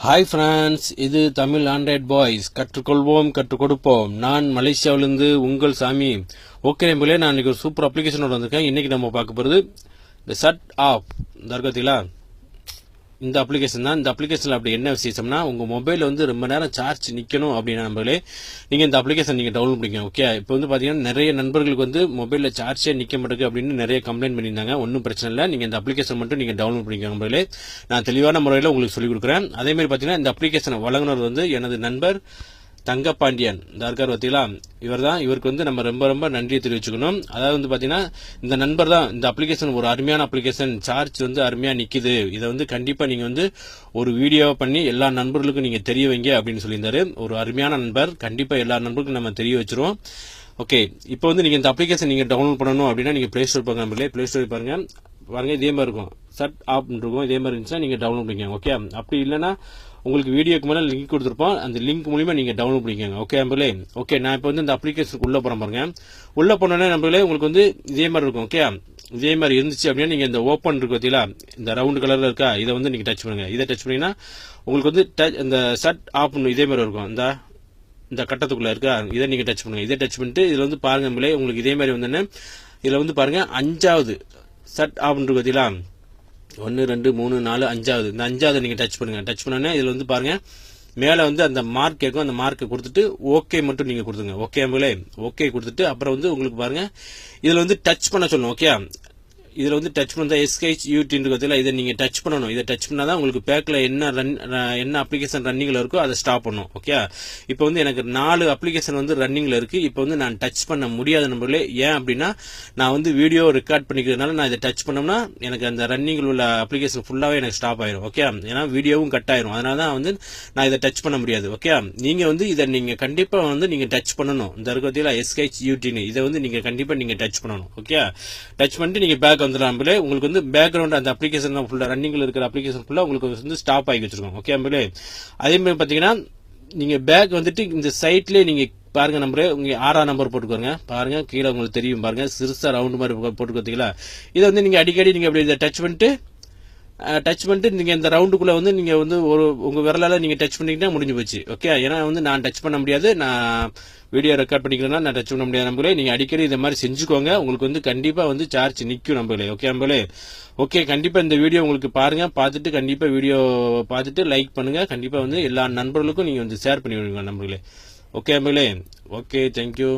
Hi friends, இது Tamil Android boys. கற்றுக்கொள்வோம், கற்றுக் கொடுப்போம். நான் மலேசியாவிலிருந்து உங்கள் சாமி. ஓகே நம்பளே, நான் இன்னைக்கு ஒரு சூப்பர் அப்ளிகேஷனோட வந்திருக்கேன். இன்னைக்கு நம்ம பார்க்க போகிறது இந்த ஷட் ஆஃப். இந்த பார்த்தீங்களா, இந்த அப்ளிகேஷன் தான். இந்த அப்ளிகேஷனில் அப்படி என்ன விசேஷம்னா, உங்கள் மொபைலில் வந்து ரொம்ப நேரம் சார்ஜ் நிற்கணும் அப்படின்னா நம்பளே நீங்கள் இந்த அப்ளிகேஷன் நீங்கள் டவுன்லோட் பண்ணிக்கோங்க. ஓகே, இப்போ வந்து பார்த்தீங்கன்னா நிறைய நண்பர்களுக்கு வந்து மொபைலில் சார்ஜே நிற்க மாட்டேங்குது அப்படின்னு நிறைய கம்ப்ளைண்ட் பண்ணியிருந்தாங்க. ஒன்றும் பிரச்சனை இல்லை, நீங்கள் இந்த அப்ளிகேஷன் மட்டும் நீங்கள் டவுன்லோட் பண்ணிக்கோங்க. நம்பளே நான் தெளிவான முறையில் உங்களுக்கு சொல்லிக் கொடுக்குறேன். அதேமாதிரி பார்த்தீங்கன்னா இந்த அப்ளிகேஷனை வழங்குனர் வந்து எனது நண்பர் தங்கப்பாண்டியன். இந்த இருக்கார் பார்த்தீங்களா, இவர் தான். இவருக்கு வந்து நம்ம ரொம்ப ரொம்ப நன்றியை தெரிவிச்சுக்கணும். அதாவது வந்து பார்த்தீங்கன்னா இந்த நண்பர் தான் இந்த அப்ளிகேஷன் ஒரு அருமையான அப்ளிகேஷன், சார்ஜ் வந்து அருமையாக நிற்கிது, இதை வந்து கண்டிப்பாக நீங்கள் வந்து ஒரு வீடியோவை பண்ணி எல்லா நண்பர்களுக்கும் நீங்கள் தெரிய வைங்க அப்படின்னு சொல்லியிருந்தாரு. ஒரு அருமையான நண்பர், கண்டிப்பாக எல்லா நண்பருக்கும் நம்ம தெரிய வச்சிருவோம். ஓகே, இப்போ வந்து நீங்கள் இந்த அப்ளிகேஷன் நீங்கள் டவுன்லோட் பண்ணணும் அப்படின்னா நீங்கள் ப்ளே ஸ்டோர் பாருங்க. நம்மளே ப்ளே ஸ்டோர் பாருங்க, இதே மாதிரி இருக்கும். ஷட் ஆஃப் இருக்கும், இதே மாதிரி இருந்துச்சுன்னா நீங்கள் டவுன்லோட் பண்ணிக்கோங்க. ஓகே, அப்படி இல்லைன்னா உங்களுக்கு வீடியோக்கு மேலே லிங்க் கொடுத்துருப்போம், அந்த லிங்க் மூலியமா நீங்கள் டவுன்லோட் பண்ணிக்கோங்க. ஓகே நம்பளே. ஓகே, நான் இப்போ வந்து இந்த அப்ளிகேஷனுக்கு உள்ளே போகிறேன் பாருங்க. உள்ளே போனோன்னே நம்பளே உங்களுக்கு வந்து இதே மாதிரி இருக்கும். ஓகே, இதே மாதிரி இருந்துச்சு அப்படின்னா நீங்கள் இந்த ஓப்பன் இருக்கு பார்த்தீங்களா, இந்த ரவுண்ட் கலரில் இருக்கா, இதை வந்து நீங்கள் டச் பண்ணுங்க. இதை டச் பண்ணீங்கன்னா உங்களுக்கு வந்து இந்த ஷட் ஆஃப் இதே மாதிரி இருக்கும். இந்த கட்டத்துக்குள்ள இருக்கா, இதை நீங்கள் டச் பண்ணுங்க. இதை டச் பண்ணிட்டு இதில் வந்து பாருங்க நம்பளே, உங்களுக்கு இதே மாதிரி வந்தோன்னே இதில் வந்து பாருங்க 5வது ஷட் ஆஃப் இருக்கு பார்த்தீங்களா, 1 2 3 4 5வது. இந்த 5வது நீங்கள் டச் பண்ணுங்க. டச் பண்ணோன்னே இதில் வந்து பாருங்க மேலே வந்து அந்த மார்க் கேட்கும், அந்த மார்க்கை கொடுத்துட்டு ஓகே மட்டும் நீங்கள் கொடுத்துங்க. ஓகே நம்பளே, ஓகே கொடுத்துட்டு அப்புறம் வந்து உங்களுக்கு பாருங்க இதில் வந்து டச் பண்ண சொல்லணும். ஓகே, இதில் வந்து டச் பண்ணா SHUT இருக்கு, இதை நீங்கள் டச் பண்ணணும். இதை டச் பண்ணாதான் உங்களுக்கு பேக்கில் என்ன அப்ளிகேஷன் ரன்னிங்கில் இருக்கோ அதை ஸ்டாப் பண்ணும். ஓகே, இப்போ வந்து எனக்கு 4 அப்ளிகேஷன் வந்து ரன்னிங்கில் இருக்கு. இப்போ வந்து நான் டச் பண்ண முடியாத நம்பர்களே. ஏன் அப்படின்னா நான் வந்து வீடியோ ரெக்கார்ட் பண்ணிக்கிறதுனால நான் இதை டச் பண்ணோம்னா எனக்கு அந்த ரன்னிங்கில் உள்ள அப்ளிகேஷன் ஃபுல்லாகவே எனக்கு ஸ்டாப் ஆயிரும். ஓகே, ஏன்னா வீடியோவும் கட் ஆயிரும். அதனால தான் வந்து நான் இதை டச் பண்ண முடியாது. ஓகே, நீங்கள் வந்து இதை நீங்கள் கண்டிப்பாக வந்து நீங்கள் டச் பண்ணணும். இந்த இருக்கிறதுல SHUT இதை வந்து நீங்கள் கண்டிப்பாக நீங்கள் டச் பண்ணணும். ஓகே, டச் பண்ணிட்டு நீங்கள் பேக் வந்துடலாம். உங்களுக்கு வந்து பேக்ரவுண்ட் அந்த அப்ளிகேஷன் ஃபுல்லா ரன்னிங்ல இருக்கிற அப்ளிகேஷன் ஃபுல்லா உங்களுக்கு வந்து ஸ்டாப் ஆகி வச்சிருக்கோம். ஓகே நம்பளே, அதே மாதிரி பாத்தீங்கன்னா நீங்க பேக் வந்துட்டு இந்த சைட்லயே நீங்க பாருங்க நம்பரே, உங்க 6ஆம் நம்பர் போட்டுக்கோங்க. பாருங்க கீழே உங்களுக்கு தெரியும் பாருங்க, சிறுசா ரவுண்ட் மாதிரி போட்டுக்கோத்தீங்களா. இதை வந்து நீங்க அடிக்கடி நீங்க அப்படி இதை டச் பண்ணிட்டு நீங்க இந்த ரவுண்டுக்குள்ள வந்து நீங்க வந்து உங்க விரலால நீங்க டச் பண்ணிக்கிட்டா முடிஞ்சு போச்சு. ஓகே, ஏன்னா வந்து நான் டச் பண்ண முடியாது, நான் வீடியோ ரெக்கார்ட் பண்ணிக்கிறேன்னா நான் டச் பண்ண முடியாது நம்பளே. நீங்க அடிக்கடி இந்த மாதிரி செஞ்சுக்கோங்க, உங்களுக்கு வந்து கண்டிப்பா வந்து சார்ஜ் நிற்கும் நம்பளே. ஓகே நம்பளே. ஓகே, கண்டிப்பா இந்த வீடியோ உங்களுக்கு பாருங்க, பார்த்துட்டு கண்டிப்பா வீடியோ பார்த்துட்டு லைக் பண்ணுங்க. கண்டிப்பா வந்து எல்லா நண்பர்களுக்கும் நீங்க வந்து ஷேர் பண்ணி விடுங்க நம்பளே. ஓகே நம்பளே. Okay, thank you.